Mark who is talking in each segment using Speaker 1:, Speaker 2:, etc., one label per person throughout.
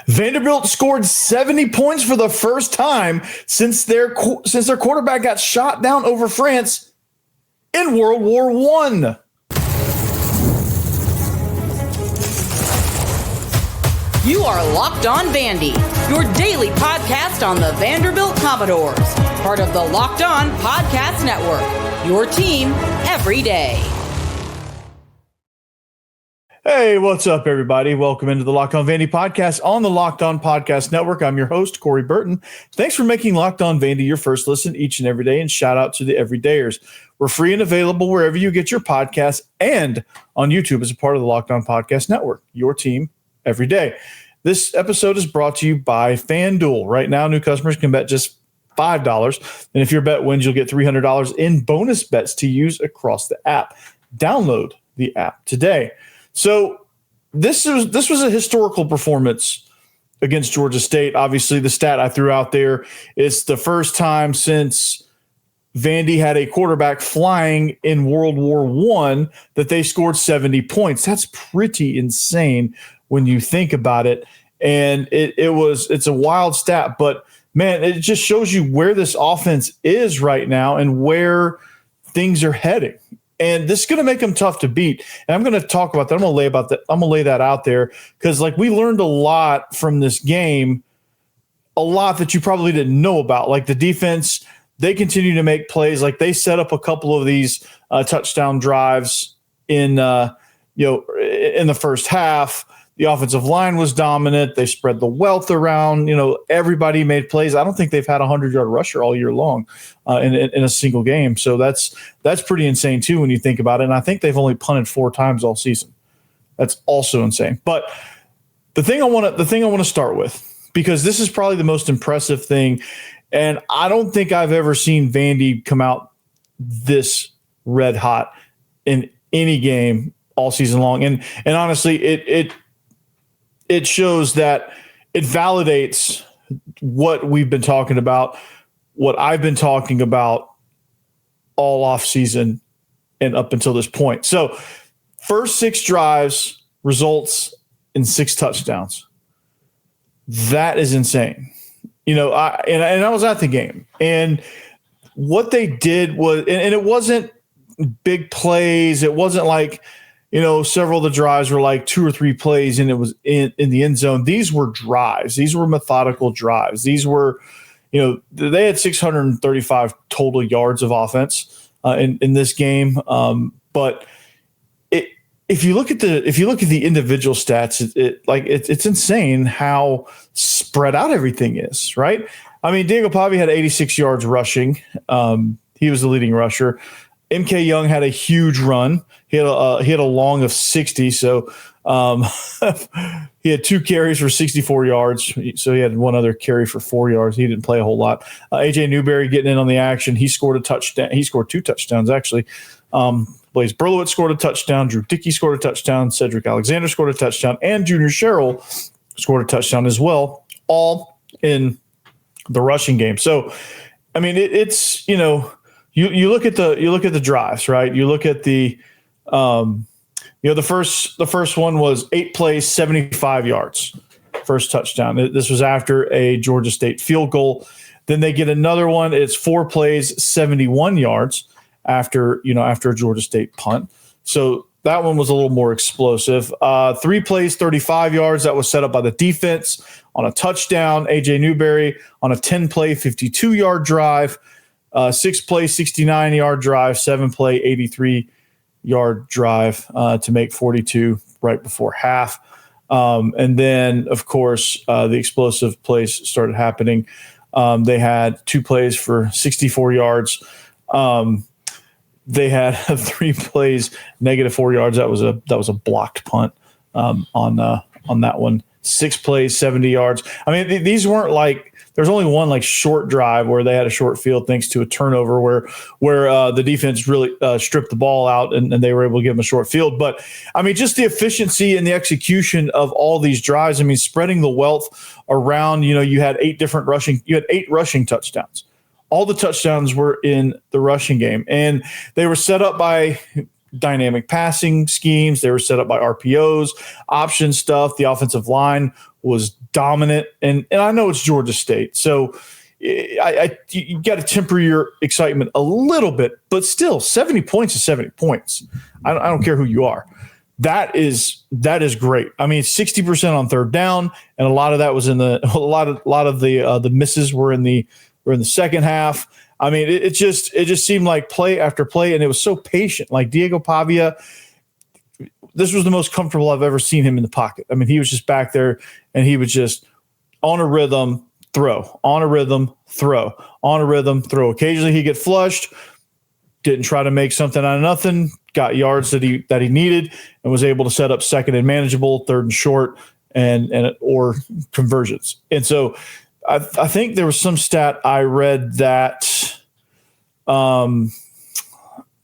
Speaker 1: Vanderbilt scored 70 points for the first time since their quarterback got shot down over France in World War I.
Speaker 2: You are Locked On Vandy, your daily podcast on the Vanderbilt Commodores, part of the Locked On Podcast Network, your team every day.
Speaker 1: Hey, what's up, everybody? Welcome into the Locked On Vandy podcast on the Locked On Podcast Network. I'm your host, Corey Burton. Thanks for making Locked On Vandy your first listen each and every day, and shout out to the everydayers. We're free and available wherever you get your podcasts and on YouTube as a part of the Locked On Podcast Network, your team every day. This episode is brought to you by FanDuel. Right now, new customers can bet just $5, and if your bet wins, you'll get $300 in bonus bets to use across the app. Download the app today. So this was a historical performance against Georgia State. Obviously, the stat I threw out there is the first time since Vandy had a quarterback flying in World War I that they scored 70 points. That's pretty insane when you think about it. And it's a wild stat, but man, it just shows you where this offense is right now and where things are heading. And this is going to make them tough to beat. And I'm going to talk about that. I'm going to lay that out there because, like, we learned a lot from this game, a lot that you probably didn't know about. Like the defense, they continue to make plays. Like they set up a couple of these touchdown drives in the first half. The offensive line was dominant. They spread the wealth around. Everybody made plays. I don't think they've had a 100-yard rusher all year long in a single game. So that's pretty insane too when you think about it. And I think they've only punted 4 times all season. That's also insane. But the thing I want to start with, because this is probably the most impressive thing, and I don't think I've ever seen Vandy come out this red hot in any game all season long. And honestly, it shows that it validates what we've been talking about, what I've been talking about all off season and up until this point. So first 6 drives results in 6 touchdowns. That is insane. I was at the game, and what they did was, and it wasn't big plays. It wasn't like, several of the drives were like 2 or 3 plays and it was in the end zone. These were drives. These were methodical drives. These were, they had 635 total yards of offense in this game. But if you look at the individual stats, it's insane how spread out everything is, right? I mean, Diego Pavia had 86 yards rushing. He was the leading rusher. MK Young had a huge run. He had a long of 60, so he had 2 carries for 64 yards. So he had one other carry for 4 yards. He didn't play a whole lot. AJ Newberry getting in on the action. He scored a touchdown. He scored 2 touchdowns actually. Blaze Berlowitz scored a touchdown. Drew Dickey scored a touchdown. Cedric Alexander scored a touchdown, and Junior Sherrill scored a touchdown as well. All in the rushing game. So, I mean, it's You look at the drives, right? You look at the the first one was 8 plays, 75 yards, first touchdown. This was after a Georgia State field goal. Then they get another one. It's 4 plays, 71 yards after a Georgia State punt. So that one was a little more explosive. 3 plays, 35 yards. That was set up by the defense on a touchdown. AJ Newberry on a 10-play, 52-yard drive. 6-play, 69-yard drive, 7-play, 83-yard drive to make 42 right before half. And then, of course, the explosive plays started happening. They had 2 plays for 64 yards. They had 3 plays, -4 yards. That was a blocked punt on that one. 6 plays, 70 yards. I mean, these weren't like. There's only one like short drive where they had a short field thanks to a turnover where the defense really stripped the ball out and they were able to give them a short field. But I mean, just the efficiency and the execution of all these drives. I mean, spreading the wealth around. You had 8 rushing touchdowns. All the touchdowns were in the rushing game, and they were set up by dynamic passing schemes. They were set up by RPOs, option stuff. The offensive line was dominant. And I know it's Georgia State, so you got to temper your excitement a little bit, but still 70 points is 70 points. I don't care who you are. That is great. I mean, 60% on third down, and a lot of that was in a lot of the misses were in the second half. I mean, it just seemed like play after play, and it was so patient. Like Diego Pavia, this was the most comfortable I've ever seen him in the pocket. I mean, he was just back there, and he was just on a rhythm, throw, on a rhythm, throw, on a rhythm, throw. Occasionally he'd get flushed, didn't try to make something out of nothing, got yards that he needed, and was able to set up second and manageable, third and short, and or conversions. And so I think there was some stat I read that out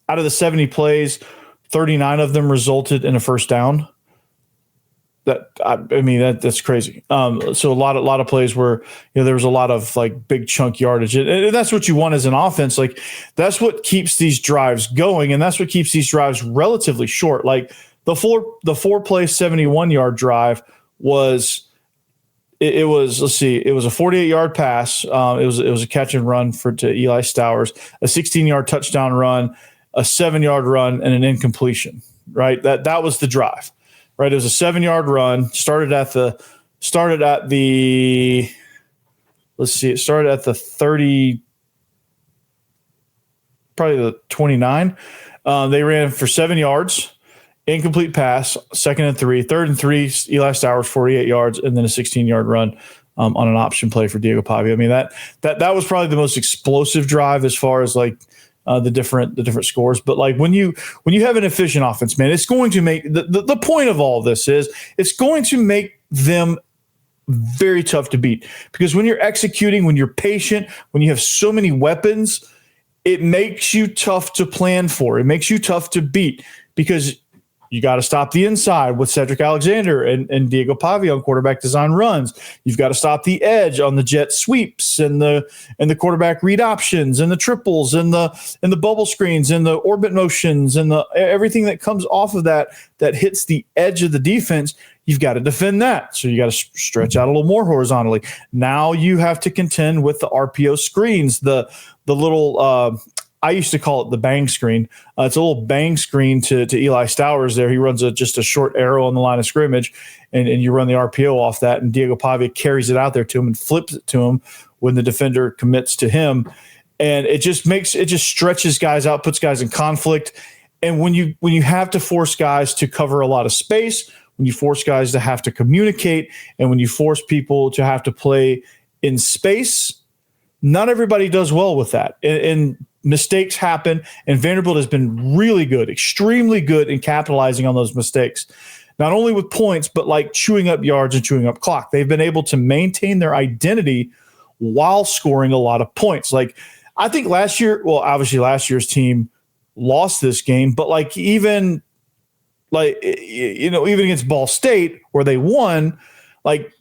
Speaker 1: of the 70 plays, 39 of them resulted in a first down. That's crazy. So a lot of plays where there was a lot of like big chunk yardage, and that's what you want as an offense. Like that's what keeps these drives going, and that's what keeps these drives relatively short. Like the four play 71-yard drive was. It was a 48-yard pass. It was a catch and run to Eli Stowers, a 16-yard touchdown run, a 7-yard run, and an incompletion. Right, that was the drive. Right, it was a 7-yard run. Started at the 30, probably the 29. They ran for 7 yards. Incomplete pass, 2nd and 3, 3rd and 3, Eli Stowers, 48 yards, and then a 16-yard run on an option play for Diego Pavia. I mean, that was probably the most explosive drive as far as like the different scores. But like when you have an efficient offense, man, it's going to make the point of all of this is it's going to make them very tough to beat, because when you're executing, when you're patient, when you have so many weapons, it makes you tough to plan for. It makes you tough to beat, because you got to stop the inside with Cedric Alexander and Diego Pavia on quarterback design runs. You've got to stop the edge on the jet sweeps and the quarterback read options and the triples and the bubble screens and the orbit motions and the everything that comes off of that hits the edge of the defense. You've got to defend that. So you got to stretch out a little more horizontally. Now you have to contend with the RPO screens, the little I used to call it the bang screen. It's a little bang screen to Eli Stowers there. He runs just a short arrow on the line of scrimmage, and you run the RPO off that, and Diego Pavia carries it out there to him and flips it to him when the defender commits to him. And it just stretches guys out, puts guys in conflict. And when you have to force guys to cover a lot of space, when you force guys to have to communicate, and when you force people to have to play in space, not everybody does well with that. And mistakes happen, and Vanderbilt has been really good, extremely good in capitalizing on those mistakes, not only with points, but like chewing up yards and chewing up clock. They've been able to maintain their identity while scoring a lot of points. Like I think obviously last year's team lost this game, but like even against Ball State where they won, like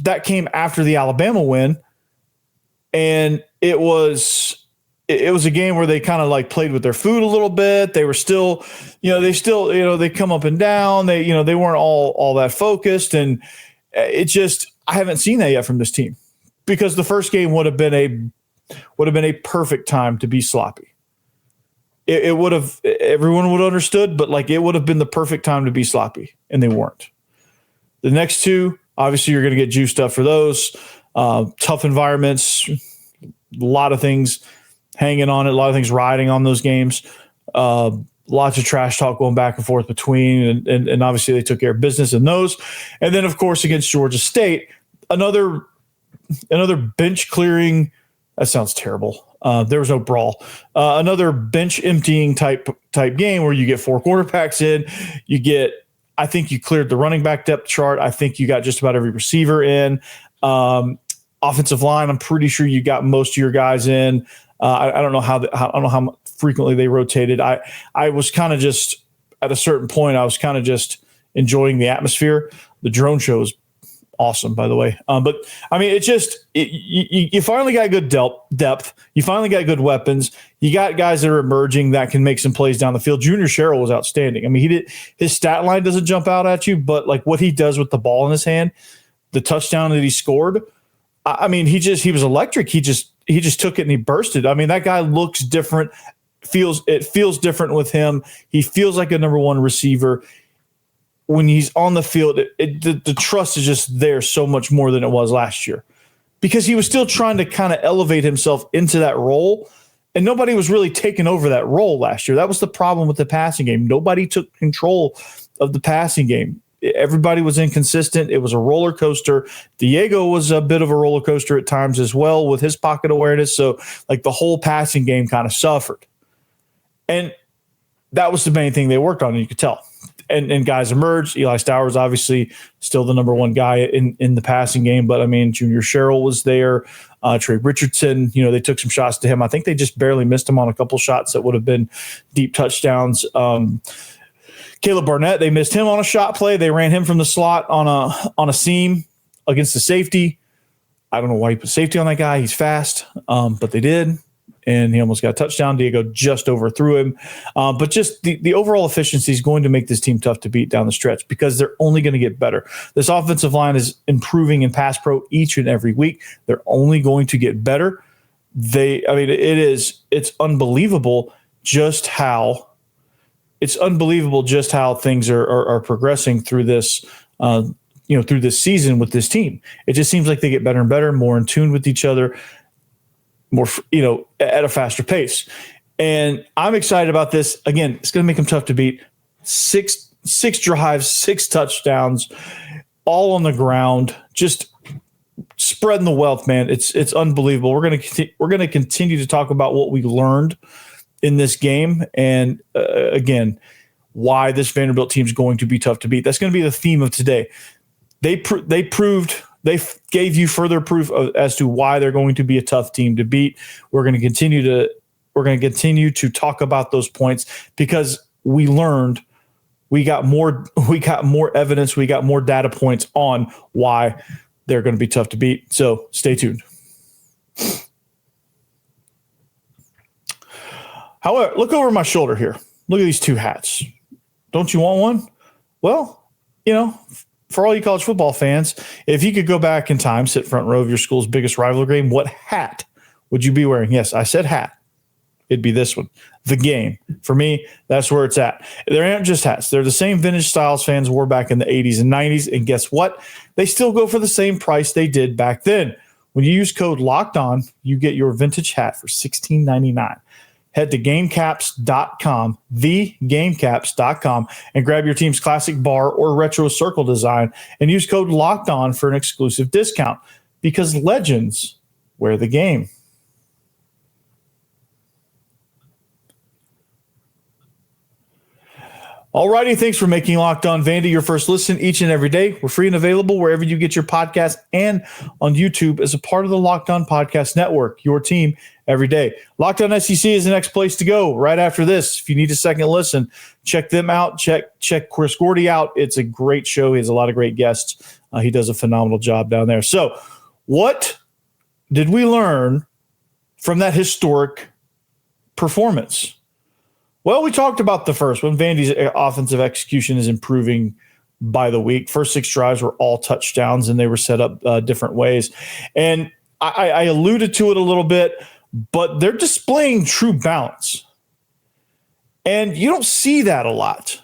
Speaker 1: that came after the Alabama win, and it was a game where they kind of like played with their food a little bit. They were still, they come up and down. They weren't all that focused. And I haven't seen that yet from this team, because the first game would have been a perfect time to be sloppy. Everyone would have understood, but like it would have been the perfect time to be sloppy, and they weren't. The next two, obviously you're going to get juiced up for those tough environments, a lot of things hanging on it, a lot of things riding on those games, lots of trash talk going back and forth between, and obviously they took care of business in those. And then, of course, against Georgia State, another bench clearing. That sounds terrible. There was no brawl. Another bench emptying type game where you get 4 quarterbacks in. I think you cleared the running back depth chart. I think you got just about every receiver in. Offensive line, I'm pretty sure you got most of your guys in. I don't know how frequently they rotated. I was kind of just at a certain point, I was kind of just enjoying the atmosphere. The drone show is awesome, by the way. But I mean, you finally got good depth. You finally got good weapons. You got guys that are emerging that can make some plays down the field. Junior Sherrill was outstanding. I mean, his stat line doesn't jump out at you, but like what he does with the ball in his hand, the touchdown that he scored, I mean, he was electric. He just took it and he bursted. I mean, that guy looks different. It feels different with him. He feels like a number one receiver. When he's on the field, the trust is just there so much more than it was last year, because he was still trying to kind of elevate himself into that role, and nobody was really taking over that role last year. That was the problem with the passing game. Nobody took control of the passing game. Everybody was inconsistent. It was a roller coaster. Diego was a bit of a roller coaster at times as well with his pocket awareness. So like the whole passing game kind of suffered. And that was the main thing they worked on, and you could tell. And guys emerged. Eli Stowers, obviously, still the number one guy in the passing game. But, I mean, Junior Sherrill was there. Trey Richardson, they took some shots to him. I think they just barely missed him on a couple shots that would have been deep touchdowns. Caleb Barnett, they missed him on a shot play. They ran him from the slot on a seam against the safety. I don't know why he put safety on that guy. He's fast, but they did. And he almost got a touchdown. Diego just overthrew him. But just the overall efficiency is going to make this team tough to beat down the stretch, because they're only going to get better. This offensive line is improving in pass pro each and every week. They're only going to get better. It's unbelievable just how things are progressing through this, through this season with this team. It just seems like they get better and better, more in tune with each other, more, at a faster pace. And I'm excited about this. Again, it's going to make them tough to beat. Six drives, 6 touchdowns, all on the ground, just spreading the wealth, man. It's unbelievable. We're going to continue to talk about what we learned in this game, and again, why this Vanderbilt team is going to be tough to beat. That's going to be the theme of today. They gave you further proof as to why they're going to be a tough team to beat. We're going to continue to talk about those points, because we learned, we got more evidence, we got more data points on why they're going to be tough to beat. So stay tuned. However, look over my shoulder here. Look at these 2 hats. Don't you want one? Well, for all you college football fans, if you could go back in time, sit front row of your school's biggest rivalry game, what hat would you be wearing? Yes, I said hat. It'd be this one, the game. For me, that's where it's at. There aren't just hats. They're the same vintage styles fans wore back in the 80s and 90s. And guess what? They still go for the same price they did back then. When you use code LOCKEDON, you get your vintage hat for $16.99. Head to gamecaps.com, thegamecaps.com, and grab your team's classic bar or retro circle design and use code LOCKEDON for an exclusive discount, because legends wear the game. Alrighty, thanks for making Locked On Vandy your first listen each and every day. We're free and available wherever you get your podcast and on YouTube as a part of the Locked On Podcast Network, your team every day. Locked On SEC is the next place to go right after this. If you need a second listen, check them out. Check Chris Gordy out. It's a great show. He has a lot of great guests. He does a phenomenal job down there. So what did we learn from that historic performance? Well, we talked about the first one. Vandy's offensive execution is improving by the week. First 6 drives were all touchdowns, and they were set up different ways. And I alluded to it a little bit, but they're displaying true balance. And you don't see that a lot.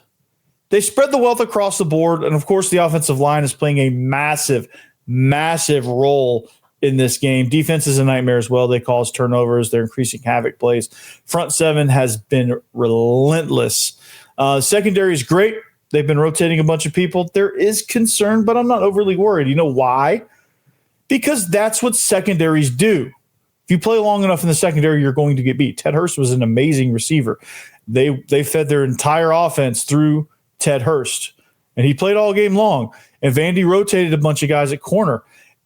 Speaker 1: They spread the wealth across the board, and, of course, the offensive line is playing a massive, massive role in this game. Defense is a nightmare as well. They cause turnovers. They're increasing havoc plays. Front 7 has been relentless. Secondary is great. They've been rotating a bunch of people. There is concern, but I'm not overly worried. You know why? Because that's what secondaries do. If you play long enough in the secondary, you're going to get beat. Ted Hurst was an amazing receiver. They fed their entire offense through Ted Hurst, and he played all game long. And Vandy rotated a bunch of guys at corner.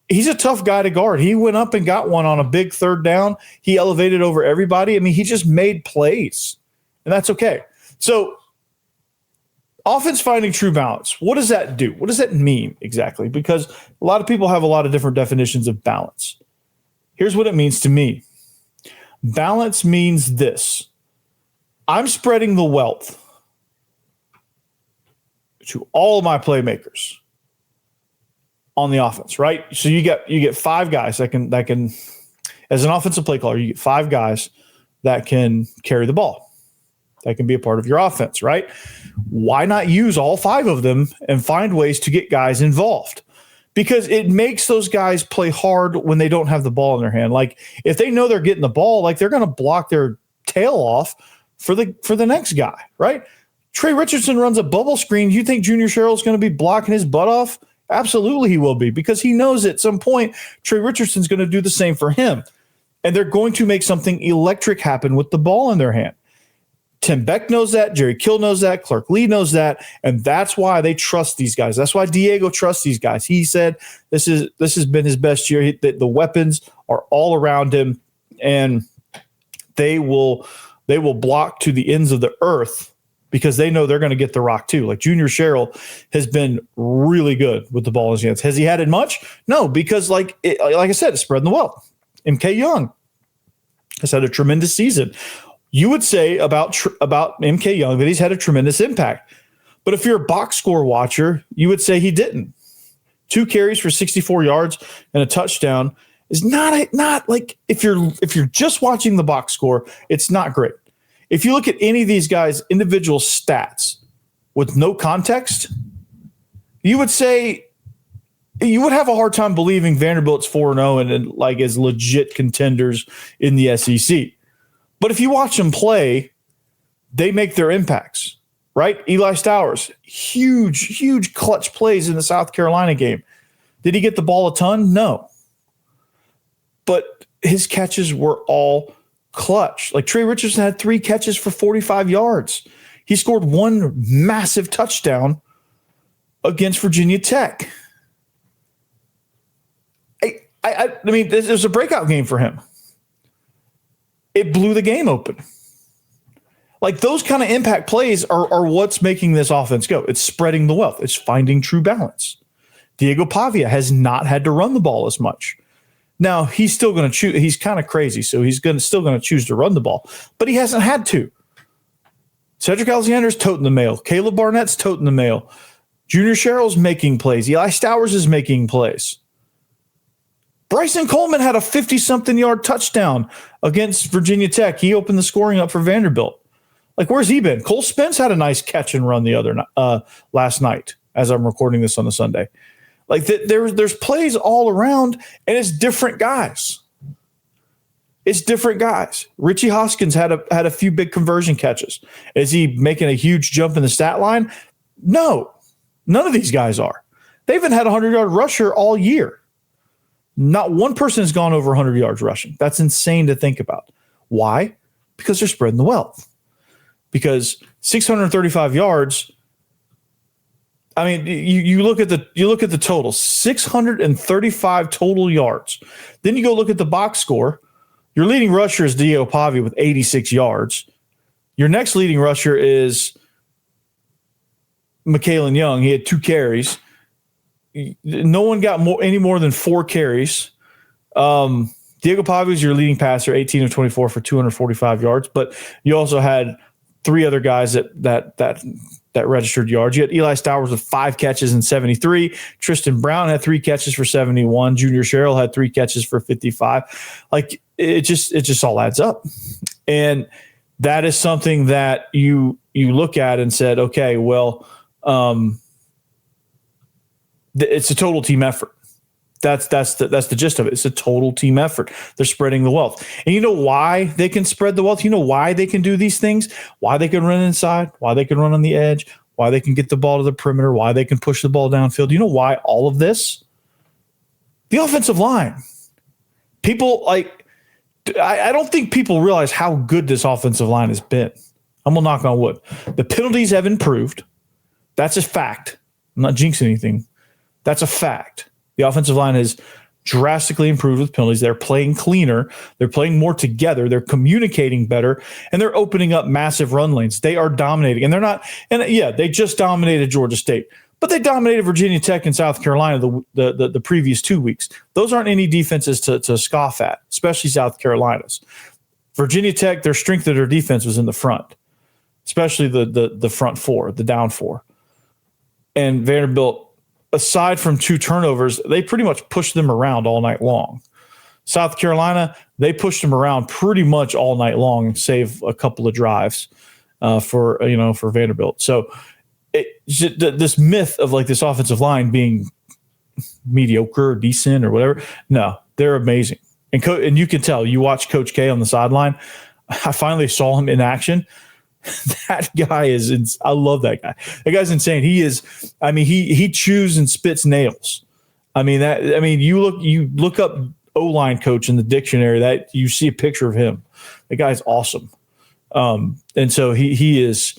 Speaker 1: He's a tough guy to guard. He went up and got one on a big 3rd down. He elevated over everybody. I mean, he just made plays, and that's okay. So offense finding true balance. What does that do? What does that mean exactly? Because a lot of people have a lot of different definitions of balance. Here's what it means to me. Balance means this. I'm spreading the wealth to all of my playmakers. on the offense, right? So you get 5 guys that can as an offensive play caller, you get 5 guys that can carry the ball, that can be a part of your offense, right? Why not use all 5 of them and find ways to get guys involved? Because it makes those guys play hard when they don't have the ball in their hand. Like if they know they're getting the ball, like they're going to block their tail off for the next guy, right? Trey Richardson runs a bubble screen. You think Junior Sherrill's going to be blocking his butt off? Absolutely he will be, because he knows at some point Trey Richardson's going to do the same for him. And they're going to make something electric happen with the ball in their hand. Tim Beck knows that. Jerry Kill knows that. Clark Lea knows that. And that's why they trust these guys. That's why Diego trusts these guys. He said this has been his best year. The weapons are all around him, and they will block to the ends of the earth because they know they're going to get the rock too. Like Junior Sherrill has been really good with the ball in his hands. Has he had it much? No, because like I said, it's spreading the wealth. MK Young has had a tremendous season. You would say about MK Young that he's had a tremendous impact. But if you're a box score watcher, you would say he didn't. 2 carries for 64 yards and a touchdown is not like if you're just watching the box score, it's not great. If you look at any of these guys' individual stats with no context, you would say you would have a hard time believing Vanderbilt's 4-0 and like as legit contenders in the SEC. But if you watch them play, they make their impacts, right? Eli Stowers, huge clutch plays in the South Carolina game. Did he get the ball a ton? No. But his catches were all clutch. Like Trey Richardson had 3 catches for 45 yards. He scored 1 massive touchdown against Virginia Tech. I mean, this was a breakout game for him. It blew the game open. Like those kind of impact plays are what's making this offense go. It's spreading the wealth. It's finding true balance. Diego Pavia has not had to run the ball as much. Now he's still going to choose. He's kind of crazy, so he's still going to choose to run the ball, but he hasn't had to. Cedric Alexander's toting the mail. Caleb Barnett's toting the mail. Junior Sherrill's making plays. Eli Stowers is making plays. Bryson Coleman had a 50-something yard touchdown against Virginia Tech. He opened the scoring up for Vanderbilt. Like, where's he been? Cole Spence had a nice catch and run last night as I'm recording this on the Sunday. Like, there's plays all around, and it's different guys. It's different guys. Richie Hoskins had a few big conversion catches. Is he making a huge jump in the stat line? No. None of these guys are. They haven't had a 100-yard rusher all year. Not one person has gone over 100 yards rushing. That's insane to think about. Why? Because they're spreading the wealth. Because 635 yards, I mean, you look at the total, 635 total yards. Then you go look at the box score. Your leading rusher is Diego Pavia with 86 yards. Your next leading rusher is McKalen Young. He had 2 carries. No one got any more than 4 carries. Diego Pavia is your leading passer, 18 of 24 for 245 yards. But you also had 3 other guys that registered yards. You had Eli Stowers with 5 catches and 73. Tristan Brown had 3 catches for 71. Junior Sherrill had 3 catches for 55. Like it just all adds up, and that is something that you look at and said, okay, well. It's a total team effort. That's the gist of it. It's a total team effort. They're spreading the wealth. And you know why they can spread the wealth? You know why they can do these things? Why they can run inside? Why they can run on the edge? Why they can get the ball to the perimeter? Why they can push the ball downfield? You know why all of this? The offensive line. People I don't think people realize how good this offensive line has been. I'm going to knock on wood. The penalties have improved. That's a fact. I'm not jinxing anything. That's a fact. The offensive line has drastically improved with penalties. They're playing cleaner. They're playing more together. They're communicating better, and they're opening up massive run lanes. They are dominating, and they're not. And yeah, they just dominated Georgia State, but they dominated Virginia Tech and South Carolina the previous 2 weeks. Those aren't any defenses to scoff at, especially South Carolina's. Virginia Tech, their strength of their defense was in the front, especially the front 4, the down 4, and Vanderbilt aside from 2 turnovers, they pretty much pushed them around all night long. South Carolina, they pushed them around pretty much all night long, save a couple of drives for Vanderbilt. So this myth of like this offensive line being mediocre or decent or whatever, no, they're amazing. And you can tell, you watch Coach K on the sideline. I finally saw him in action. That guy is, I love that guy. That guy's insane. He is, I mean, he chews and spits nails. You look up O-line coach in the dictionary, that you see a picture of him. The guy's awesome. And so he is,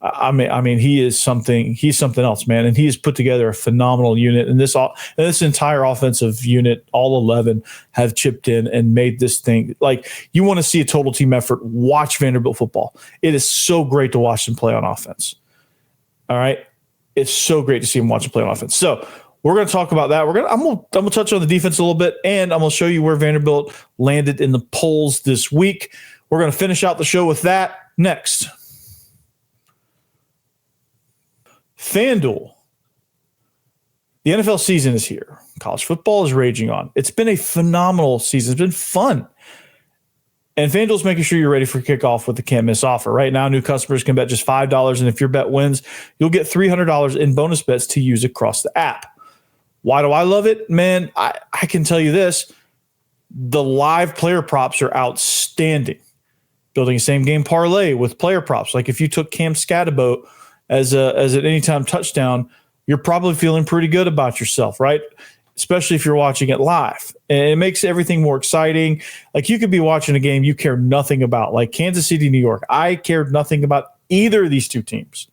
Speaker 1: he is something. He's something else, man. And he has put together a phenomenal unit. And this entire offensive unit, all 11, have chipped in and made this thing. Like, you want to see a total team effort, watch Vanderbilt football. It is so great to watch them play on offense. All right, it's so great to see them watch them play on offense. So we're going to talk about that. I'm going to touch on the defense a little bit, and I'm going to show you where Vanderbilt landed in the polls this week. We're going to finish out the show with that next. FanDuel. The NFL season is here. College football is raging on. It's been a phenomenal season. It's been fun. And FanDuel's making sure you're ready for kickoff with the can't miss offer. Right now, new customers can bet just $5, and if your bet wins, you'll get $300 in bonus bets to use across the app. Why do I love it? Man, I can tell you this. The live player props are outstanding. Building a same game parlay with player props. Like if you took Cam Scatterbo as an anytime touchdown, you're probably feeling pretty good about yourself, right? Especially if you're watching it live. And it makes everything more exciting. Like, you could be watching a game you care nothing about, like Kansas City, New York. I cared nothing about either of these two teams.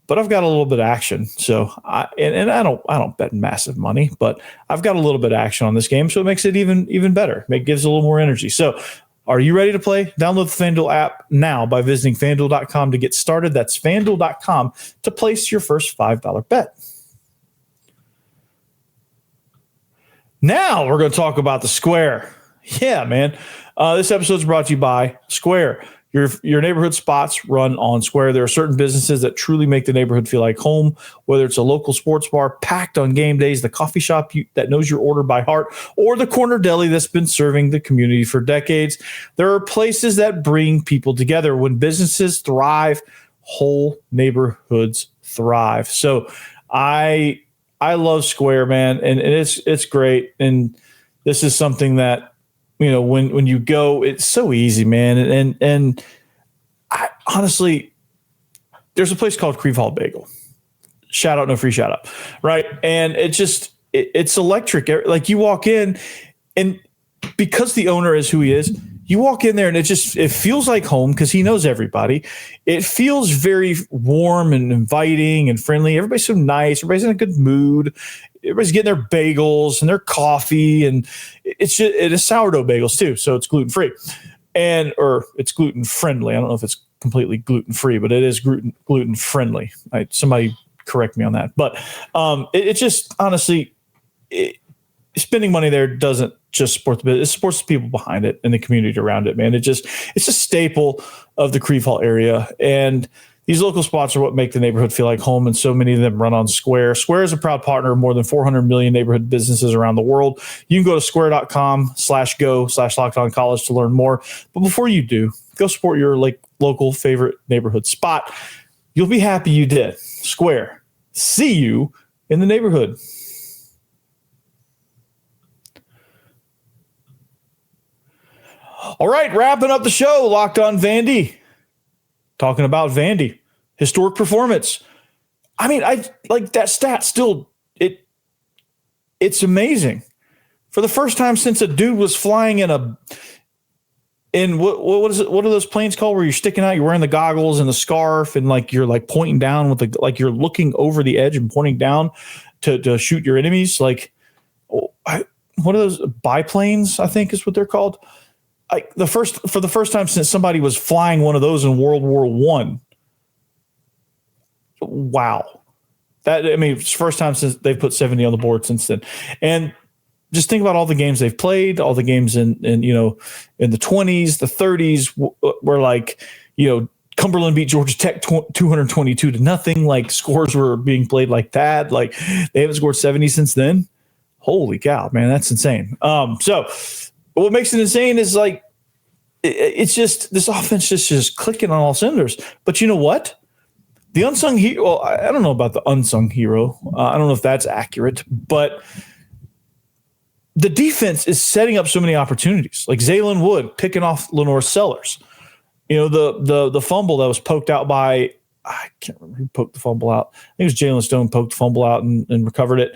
Speaker 1: But I've got a little bit of action. So I don't bet massive money, but I've got a little bit of action on this game, so it makes it even better. It gives a little more energy. So are you ready to play? Download the FanDuel app now by visiting FanDuel.com to get started. That's FanDuel.com to place your first $5 bet. Now we're going to talk about the Square. Yeah, man. This episode is brought to you by Square. Your neighborhood spots run on Square. There are certain businesses that truly make the neighborhood feel like home, whether it's a local sports bar packed on game days, the coffee shop that knows your order by heart, or the corner deli that's been serving the community for decades. There are places that bring people together. When businesses thrive, whole neighborhoods thrive. So I love Square, man, and it's great. And this is something that, when you go, it's so easy, man. And I honestly, there's a place called Creve Hall Bagel. Shout out, no free shout out, right? And it's electric. Like, you walk in, and because the owner is who he is, you walk in there and it feels like home because he knows everybody. It feels very warm and inviting and friendly. Everybody's so nice. Everybody's in a good mood. Everybody's getting their bagels and their coffee, and it is sourdough bagels too. So it's gluten-free or it's gluten-friendly. I don't know if it's completely gluten-free, but it is gluten-friendly. Somebody correct me on that. But it just, honestly, spending money there doesn't just support the business. It supports the people behind it and the community around it, man. It's a staple of the Creve Hall area. And these local spots are what make the neighborhood feel like home, and so many of them run on Square. Square is a proud partner of more than 400 million neighborhood businesses around the world. You can go to square.com/go/lockedoncollege to learn more. But before you do, go support your local favorite neighborhood spot. You'll be happy you did. Square. See you in the neighborhood. All right, wrapping up the show, Locked On Vandy. Talking about Vandy, historic performance. I mean, I like that stat still. It's amazing. For the first time since a dude was flying in what is it? What are those planes called where you're sticking out? You're wearing the goggles and the scarf, and you're pointing down with you're looking over the edge and pointing down to shoot your enemies. What are those, biplanes? I think is what they're called. For the first time since somebody was flying one of those in World War I. Wow. It's the first time since they've put 70 on the board since then. And just think about all the games they've played, all the games in the 20s, the 30s, where Cumberland beat Georgia Tech 222-0. Like, scores were being played like that. Like, they haven't scored 70 since then. Holy cow, man, that's insane. So what makes it insane is like it's just this offense just clicking on all cylinders. But you know what? The unsung hero. Well, I don't know about the unsung hero. I don't know if that's accurate, but the defense is setting up so many opportunities. Like Zaylin Wood picking off Lenore Sellers. You know, the fumble that was poked out by, I can't remember who poked the fumble out. I think it was Jalen Stone poked the fumble out and recovered it.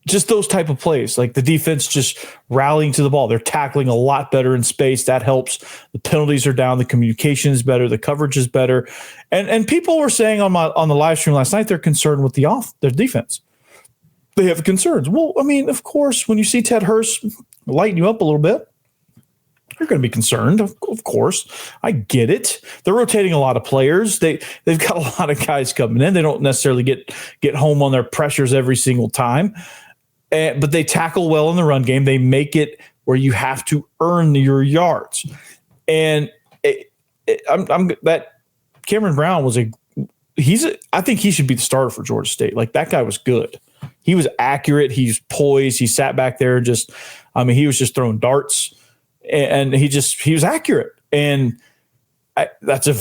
Speaker 1: Just those type of plays, like the defense just rallying to the ball. They're tackling a lot better in space. That helps. The penalties are down. The communication is better. The coverage is better. And people were saying on the live stream last night, they're concerned with their defense. They have concerns. Well, I mean, of course, when you see Ted Hurst lighten you up a little bit, you're going to be concerned. Of course. I get it. They're rotating a lot of players. They've got a lot of guys coming in. They don't necessarily get home on their pressures every single time. But they tackle well in the run game. They make it where you have to earn your yards. And that Cameron Brown I think he should be the starter for Georgia State. Like, that guy was good. He was accurate. He's poised. He sat back there he was just throwing darts, and he was accurate. And that's a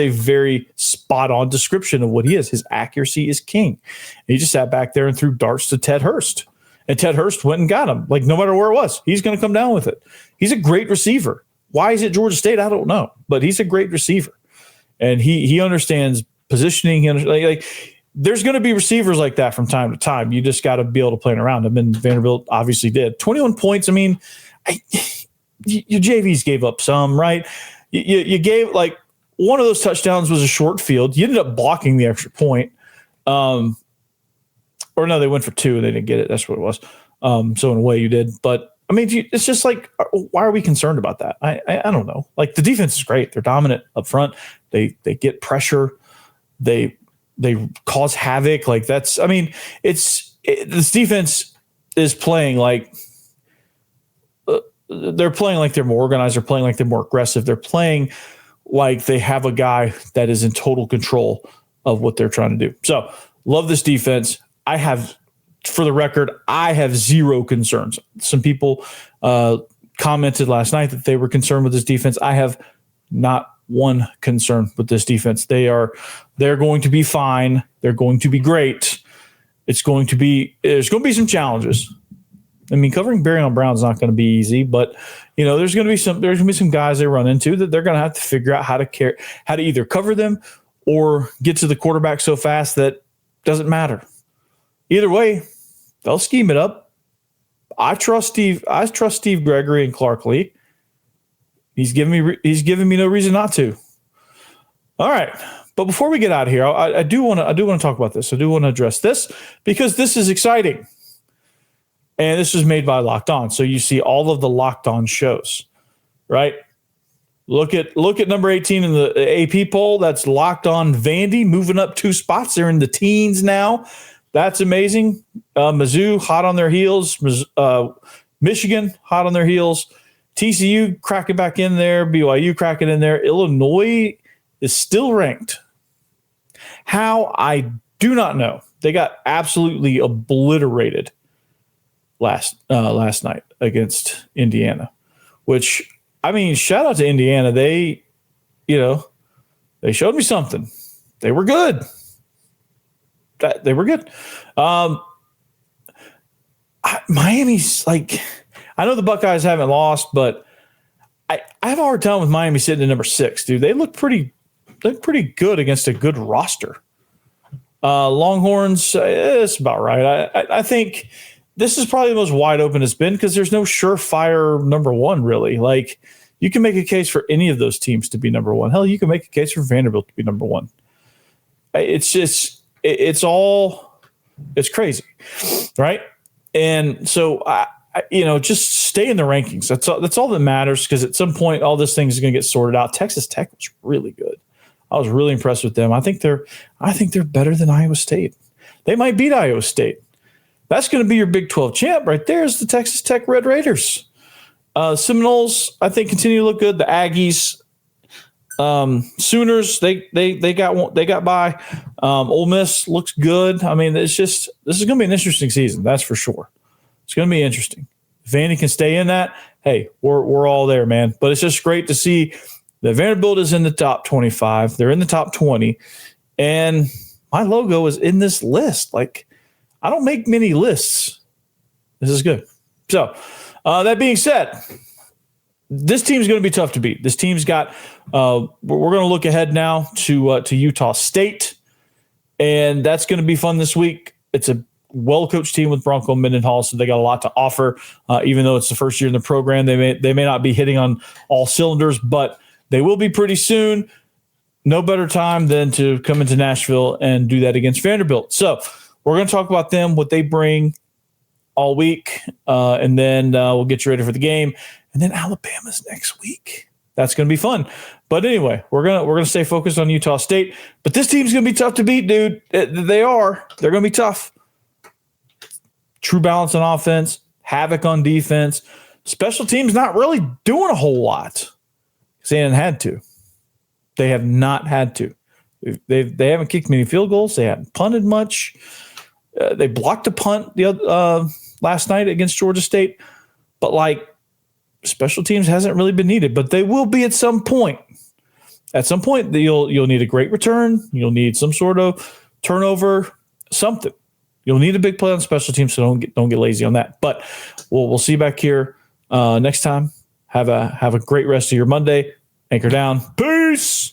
Speaker 1: very spot on description of what he is. His accuracy is king. And he just sat back there and threw darts to Ted Hurst, and Ted Hurst went and got him. Like, no matter where it was, he's going to come down with it. He's a great receiver. Why is it Georgia State? I don't know, but he's a great receiver, and he understands positioning. Like there's going to be receivers like that from time to time. You just got to be able to play around them, and Vanderbilt obviously did. 21 points. I mean, your JVs gave up some, right? You gave, like, one of those touchdowns was a short field. You ended up blocking the extra point. Or no, they went for 2 and they didn't get it. That's what it was. So in a way you did. But, I mean, it's just like, why are we concerned about that? I don't know. Like, the defense is great. They're dominant up front. They get pressure. They cause havoc. Like, this defense is playing like – they're playing like they're more organized. They're playing like they're more aggressive. They're playing like they have a guy that is in total control of what they're trying to do. So, love this defense. For the record, I have zero concerns. Some people commented last night that they were concerned with this defense. I have not one concern with this defense. They're going to be fine. They're going to be great. There's going to be some challenges. I mean, covering Barry Brown is not going to be easy, but there's going to be some guys they run into that they're going to have to figure out how to either cover them or get to the quarterback so fast that doesn't matter. Either way, they'll scheme it up. I trust Steve Gregory and Clark Lea. He's giving me no reason not to. All right. But before we get out of here, I do want to talk about this. I do want to address this because this is exciting. And this was made by Locked On. So you see all of the Locked On shows, right? Look at number 18 in the AP poll. That's Locked On Vandy, moving up 2 spots. They're in the teens now. That's amazing. Mizzou, hot on their heels. Michigan, hot on their heels. TCU cracking back in there. BYU cracking in there. Illinois is still ranked. How? I do not know. They got absolutely obliterated last night against Indiana, which, I mean, shout out to Indiana. They showed me something. They were good. They were good. Miami's like, I know the Buckeyes haven't lost, but I have a hard time with Miami sitting at number 6, dude. They look pretty good against a good roster. Longhorns, it's about right. I think this is probably the most wide open it's been because there's no surefire number 1, really. Like, you can make a case for any of those teams to be number 1. Hell, you can make a case for Vanderbilt to be number 1. It's just, it's crazy, right? And so, just stay in the rankings. That's all that matters because at some point, all this thing is going to get sorted out. Texas Tech was really good. I was really impressed with them. I think they're better than Iowa State. They might beat Iowa State. That's going to be your Big 12 champ right there is the Texas Tech Red Raiders. Seminoles, I think, continue to look good. The Aggies, Sooners, they got by. Ole Miss looks good. I mean, this is going to be an interesting season. That's for sure. It's going to be interesting. If Vandy can stay in that, hey, we're all there, man. But it's just great to see that Vanderbilt is in the top 25. They're in the top 20, and my logo is in this list. Like, I don't make many lists. This is good. So, that being said, this team's going to be tough to beat. This team's got. We're going to look ahead now to Utah State, and that's going to be fun this week. It's a well-coached team with Bronco Mendenhall, so they got a lot to offer. Even though it's the first year in the program, they may not be hitting on all cylinders, but they will be pretty soon. No better time than to come into Nashville and do that against Vanderbilt. So we're going to talk about them, what they bring all week, and then we'll get you ready for the game. And then Alabama's next week. That's going to be fun. But anyway, we're gonna stay focused on Utah State. But this team's going to be tough to beat, dude. They're going to be tough. True balance on offense, havoc on defense. Special teams not really doing a whole lot because they haven't had to. They have not had to. They haven't kicked many field goals. They haven't punted much. They blocked a punt last night against Georgia State. But, like, special teams hasn't really been needed. But they will be at some point. At some point, you'll need a great return. You'll need some sort of turnover, something. You'll need a big play on special teams, so don't get lazy on that. But we'll see you back here next time. Have a great rest of your Monday. Anchor down. Peace.